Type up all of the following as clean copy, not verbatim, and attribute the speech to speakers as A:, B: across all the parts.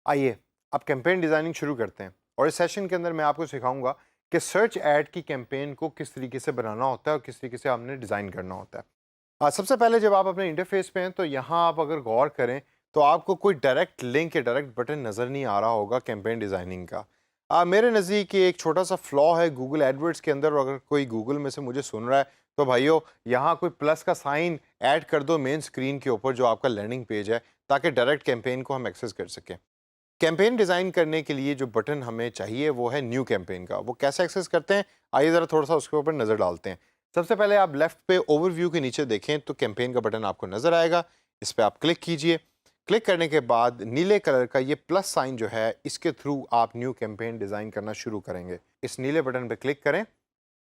A: आइए अब campaign designing शुरू करते हैं और इस सेशन के अंदर मैं आपको सिखाऊंगा कि सर्च ऐड की कैंपेन को किस तरीके से बनाना होता है और किस तरीके से आपने डिज़ाइन करना होता है। सबसे पहले जब आप अपने इंटरफेस पे हैं तो यहाँ आप अगर गौर करें तो आपको कोई डायरेक्ट लिंक या डायरेक्ट बटन नज़र नहीं आ रहा होगा कैंपेन डिज़ाइनिंग का। मेरे नज़दीक ये एक छोटा सा फ्लॉ है गूगल एडवर्ड्स के अंदर, और अगर कोई गूगल में से मुझे सुन रहा है तो भाइयों यहाँ कोई प्लस का साइन ऐड कर दो मेन स्क्रीन के ऊपर जो आपका लैंडिंग पेज है, ताकि डायरेक्ट कैंपेन को हम एक्सेस कर सकें। कैंपेन डिज़ाइन करने के लिए जो बटन हमें चाहिए वो है न्यू कैंपेन का। वो कैसे एक्सेस करते हैं, आइए ज़रा थोड़ा सा उसके ऊपर नज़र डालते हैं। सबसे पहले आप लेफ्ट पे ओवरव्यू के नीचे देखें तो कैंपेन का बटन आपको नज़र आएगा। इस पर आप क्लिक कीजिए। क्लिक करने के बाद नीले कलर का ये प्लस साइन जो है, इसके थ्रू आप न्यू कैंपेन डिज़ाइन करना शुरू करेंगे। इस नीले बटन पर क्लिक करें।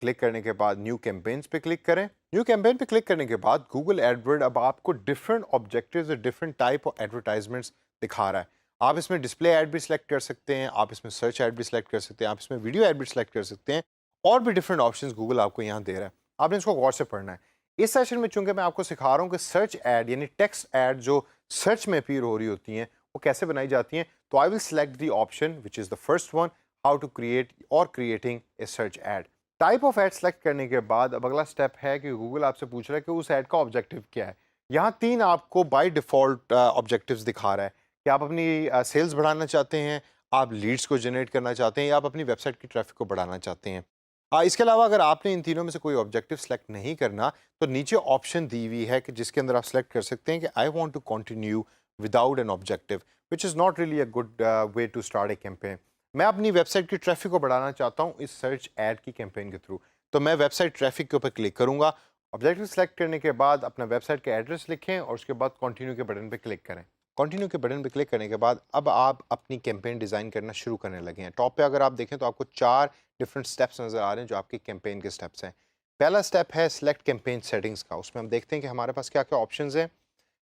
A: क्लिक करने के बाद न्यू कैंपेन्स पे क्लिक करें। न्यू कैंपेन पे क्लिक करने के बाद गूगल एडवर्ड अब आपको डिफरेंट ऑब्जेक्टिव्स और डिफरेंट टाइप ऑफ एडवर्टाइजमेंट्स दिखा रहा है। आप इसमें डिस्प्ले ऐड भी सिलेक्ट कर सकते हैं, आप इसमें सर्च ऐड भी सिलेक्ट कर सकते हैं, आप इसमें वीडियो ऐड भी सिलेक्ट कर सकते हैं, और भी डिफरेंट ऑप्शंस गूगल आपको यहाँ दे रहा है। आपने इसको गौर से पढ़ना है। इस सेशन में चूंकि मैं आपको सिखा रहा हूँ कि सर्च ऐड यानी टेक्स्ट ऐड जो सर्च में अपीयर हो रही होती हैं वो कैसे बनाई जाती हैं, तो I will select the option which is the first one, how to create और creating a search ad. Type of ad select करने के बाद अब अगला स्टेप है कि गूगल आपसे पूछ रहा है कि उस ऐड का ऑब्जेक्टिव क्या है। यहाँ तीन आपको बाय डिफ़ॉल्ट ऑब्जेक्टिव्स दिखा रहा है कि आप अपनी सेल्स बढ़ाना चाहते हैं, आप लीड्स को जनरेट करना चाहते हैं, या आप अपनी वेबसाइट की ट्रैफिक को बढ़ाना चाहते हैं। इसके अलावा अगर आपने इन तीनों में से कोई ऑब्जेक्टिव सेलेक्ट नहीं करना तो नीचे ऑप्शन दी हुई है कि जिसके अंदर आप सेलेक्ट कर सकते हैं कि I want to continue without an objective, which is not really a good way to start a campaign. मैं अपनी वेबसाइट की ट्रैफिक को बढ़ाना चाहता हूँ इस सर्च ऐड की कैंपेन के थ्रू, तो मैं वेबसाइट ट्रैफिक के ऊपर क्लिक करूँगा। ऑब्जेक्टिव सेलेक्ट करने के बाद अपना वेबसाइट का एड्रेस लिखें और उसके बाद कंटिन्यू के बटन पर क्लिक करें। कंटिन्यू के बटन पर क्लिक करने के बाद अब आप अपनी कैंपेन डिज़ाइन करना शुरू करने लगे हैं। टॉप पे अगर आप देखें तो आपको 4 डिफरेंट स्टेप्स नज़र आ रहे हैं जो आपकी कैंपेन के स्टेप्स हैं। पहला स्टेप है सिलेक्ट कैंपेन सेटिंग्स का। उसमें हम देखते हैं कि हमारे पास क्या क्या ऑप्शंस हैं।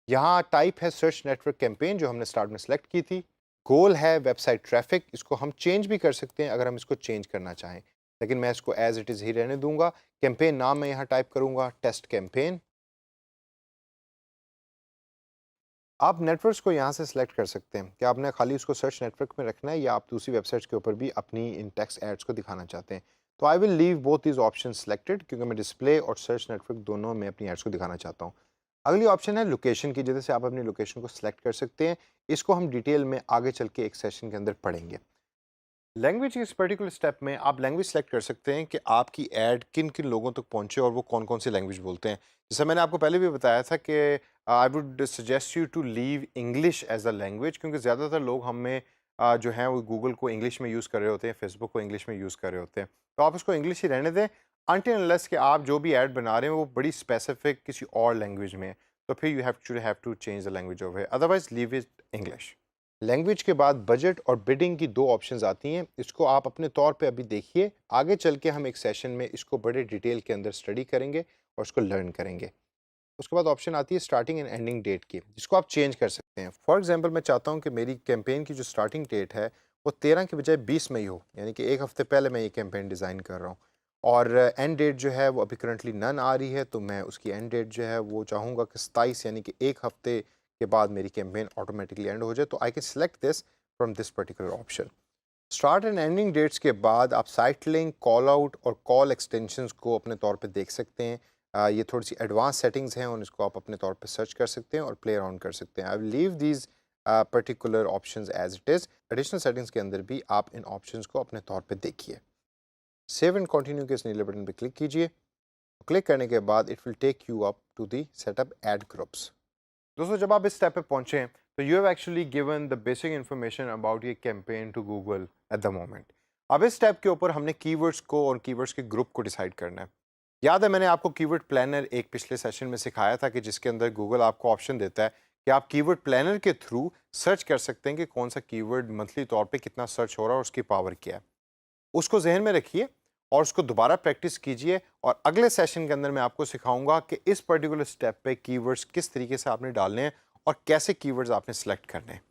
A: यहाँ टाइप है सर्च नेटवर्क कैंपेन जो हमने स्टार्ट में सेलेक्ट की थी। गोल है वेबसाइट ट्रैफिक, इसको हम चेंज भी कर सकते हैं अगर हम इसको चेंज करना चाहें, लेकिन मैं इसको एज इट इज़ ही रहने दूंगा। कैंपेन नाम मैं यहाँ टाइप करूँगा टेस्ट कैंपेन। आप नेटवर्क्स को यहाँ से सिलेक्ट कर सकते हैं कि आपने खाली उसको सर्च नेटवर्क में रखना है या आप दूसरी वेबसाइट्स के ऊपर भी अपनी इन टेक्स्ट एड्स को दिखाना चाहते हैं। तो I will leave both these option selected, क्योंकि मैं डिस्प्ले और सर्च नेटवर्क दोनों में अपनी एड्स को दिखाना चाहता हूँ। अगली ऑप्शन है लोकेशन की, जैसे आप अपनी लोकेशन को सिलेक्ट कर सकते हैं। इसको हम डिटेल में आगे चल के एक सेशन के अंदर पढ़ेंगे। लैंग्वेज के इस पर्टिकुलर स्टेप में आप लैंग्वेज सेलेक्ट कर सकते हैं कि आपकी ऐड किन किन लोगों तक पहुंचे और वो कौन कौन सी लैंग्वेज बोलते हैं। जैसे मैंने आपको पहले भी बताया था कि I would suggest you to leave English as a language, क्योंकि ज़्यादातर लोग हमें जो हैं वो गूगल को इंग्लिश में यूज़ कर रहे होते हैं, फेसबुक को इंग्लिश में यूज़ कर रहे होते हैं। तो आप उसको इंग्लिश ही रहने दें अनटिल अनलेस कि आप जो भी ऐड बना रहे हैं वो बड़ी स्पेसिफिक किसी और लैंग्वेज में है, तो फिर you have to change the language of है, otherwise leave it English. Language के बाद बजट और बिडिंग की दो ऑप्शंस आती हैं। इसको आप अपने तौर पे अभी देखिए, आगे चल के हम एक सेशन में इसको बड़े डिटेल के अंदर स्टडी करेंगे और उसको लर्न करेंगे। उसके बाद ऑप्शन आती है स्टार्टिंग एंड एंडिंग डेट की, जिसको आप चेंज कर सकते हैं। फॉर एग्जांपल मैं चाहता हूँ कि मेरी कैंपेन की जो स्टार्टिंग डेट है वो 13 की बजाय 20 मई हो, यानी कि एक हफ्ते पहले मैं ये कैंपेन डिज़ाइन कर रहा हूँ। और एंड डेट जो है वो अभी करंटली नन आ रही है, तो मैं उसकी एंड डेट जो है वो चाहूँगा कि 27, यानी कि एक हफ्ते के बाद मेरी कैंपेन ऑटोमेटिकली एंड हो जाए। तो I can select this from this particular option. Start and ending dates के बाद आप साइट लिंक, कॉल आउट और कॉल एक्सटेंशंस को अपने तौर पे देख सकते हैं। ये थोड़ी सी एडवांस सेटिंग्स हैं और इसको आप अपने तौर पे सर्च कर सकते हैं और प्ले अराउंड कर सकते हैं। I will leave these particular options as it is. Additional settings के अंदर भी आप इन ऑप्शंस को अपने तौर पे देखिए। सेव एंड कंटिन्यू के इस नीले बटन पे क्लिक कीजिए। क्लिक करने के बाद it will take you up to the setup ad groups. दोस्तों जब आप इस स्टेप पे पहुंचे तो you have actually given the basic information about ये campaign to Google at the moment. अब इस स्टेप के ऊपर हमने कीवर्ड्स को और कीवर्ड्स के ग्रुप को डिसाइड करना है। याद है मैंने आपको कीवर्ड प्लानर एक पिछले सेशन में सिखाया था कि जिसके अंदर गूगल आपको ऑप्शन देता है कि आप कीवर्ड प्लानर के थ्रू सर्च कर सकते हैं कि कौन सा कीवर्ड मंथली तौर पे कितना सर्च हो रहा है और उसकी पावर क्या है। उसको जहन में रखिए और उसको दोबारा प्रैक्टिस कीजिए, और अगले सेशन के अंदर मैं आपको सिखाऊंगा कि इस पर्टिकुलर स्टेप पे कीवर्ड्स किस तरीके से आपने डालने हैं और कैसे कीवर्ड्स आपने सेलेक्ट करने हैं।